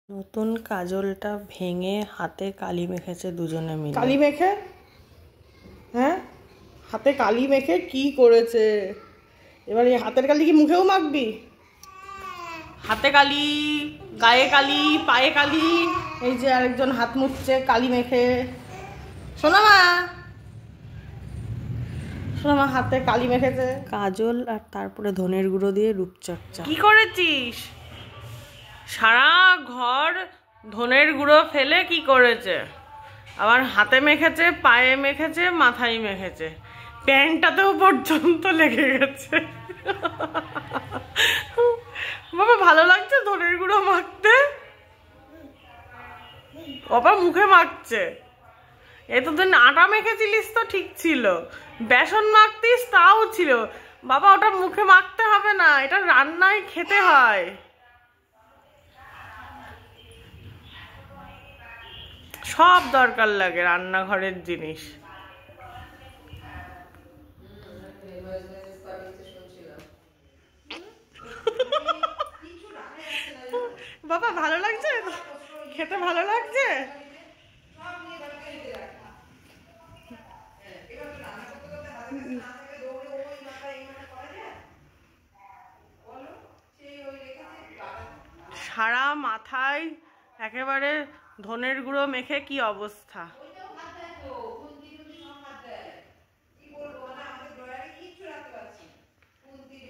নতুন কাজলটা ভেঙে হাতে কালি মেখেছে দুজনে মিলে। কালি মেখে, হ্যাঁ হাতে কালি মেখে কি করেছে? এবার এই হাতের কালি কি মুখেও মাখবি? হাতে কালি, গায়ে কালি, পায়ে কালি। এই যে আরেকজন হাত মুছছে কালি মেখে। সোনামা, সোনামা হাতে কালি মেখেছে। কাজল আর তারপরে ধনের গুঁড়ো দিয়ে রূপচর্চা। কি করেছিস? সারা ঘর ধনের গুঁড়ো ফেলে কি করেছে? আবার হাতে মেখেছে, পায়ে মেখেছে, মাথায় মেখেছে, প্যান্টটাতেও পর্যন্ত লেগে গেছে। বাবা ভালো লাগছে ধনের গুঁড়ো মাখতে? বাবা মুখে মাখছে। এতদিন আটা মেখেছিলিস তো ঠিক ছিল, বেসন মাখতিস তাও ছিল। বাবা ওটা মুখে মাখতে হবে না, এটা রান্নায় খেতে হয়। সব দরকার লাগে রান্নাঘরের জিনিস। বাবা ভালো লাগছে? খেতে ভালো লাগছে? সারা মাথায় একেবারে ধনের গুঁড়ো মেখে কি অবস্থা।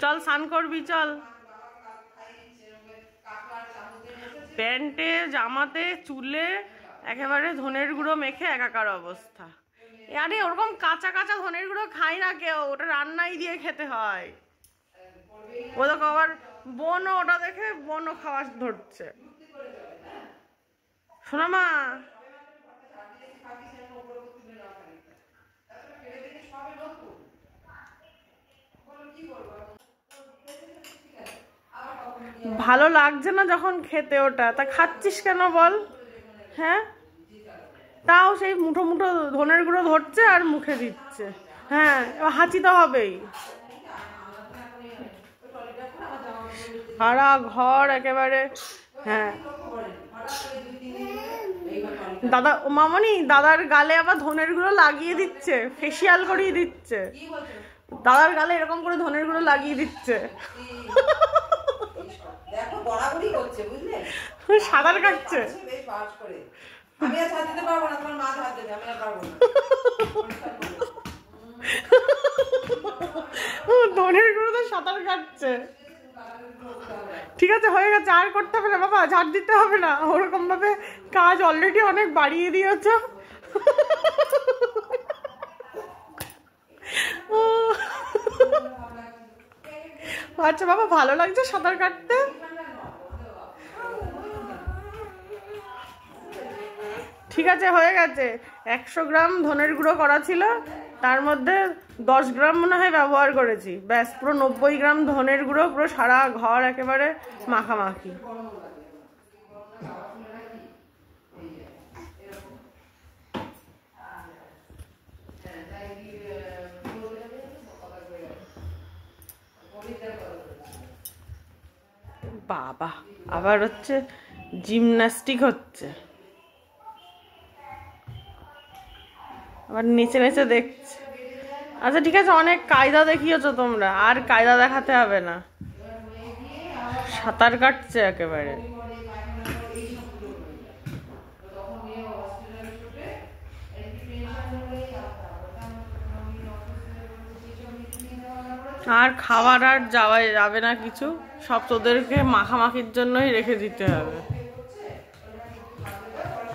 চল স্নান করবি চল। প্যান্টে, জামাতে, চুলে একেবারে ধনের গুঁড়ো মেখে একাকার অবস্থা। আরে ওরকম কাঁচা কাঁচা ধনের গুঁড়ো খাই না কেউ, ওটা রান্নাই দিয়ে খেতে হয়। ও দেখো আবার বোনও ওটা দেখে বোনও খাওয়া ধরছে। শোনা মা, ভালো লাগছে না যখন খেতে ওটা, তা খাচ্ছিস কেন বল? হ্যাঁ, তাও সেই মুঠো মুঠো ধনের গুঁড়ো ধরছে আর মুখে দিচ্ছে। হ্যাঁ, এবার হাঁচি তো হবেই। সারা ঘর একেবারে। হ্যাঁ দাদা, ও মামনি দাদার গালে আবার ধনের গুঁড়ো লাগিয়ে দিচ্ছে, ফেসিয়াল করিয়ে দিচ্ছে। দাদার গালে এরকম করে ধনের গুঁড়ো লাগিয়ে দিচ্ছে। সাঁতার কাটছে। ধনের গুঁড়ো তো সাঁতার কাটছে। ঠিক আছে হয়ে গেছে, আর করতে হবে না বাবা, ঝাড় দিতে হবে না। ওরকম ভাবে কাজ অলরেডি অনেক বাড়িয়ে দিয়েছ। আচ্ছা বাবা ভালো লাগছে সাঁতার কাটতে? ঠিক আছে হয়ে গেছে। 100 গ্রাম ধনের গুঁড়ো করা ছিল, তার মধ্যে 10 গ্রাম মনে হয় ব্যবহার করেছি, ব্যাস পুরো 90 গ্রাম ধনের গুঁড়ো, পুরো সারা ঘর একেবারে মাখামাখি। বাবা আবার হচ্ছে জিমন্যাস্টিক হচ্ছে, আবার নেচে নেচে দেখছে। আচ্ছা ঠিক আছে, অনেক কায়দা দেখিয়েছো তোমরা, আর কায়দা দেখাতে হবে না। সাঁতার কাটছে একেবারে। আর খাবার আর যাওয়া যাবে না কিছু, সব তোদেরকে মাখামাখির জন্যই রেখে দিতে হবে।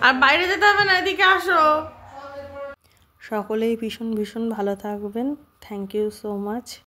আর বাইরে যেতে হবে না, এদিকে আসো। সকলেই ভীষণ ভীষণ ভালো থাকবেন। Thank you so much.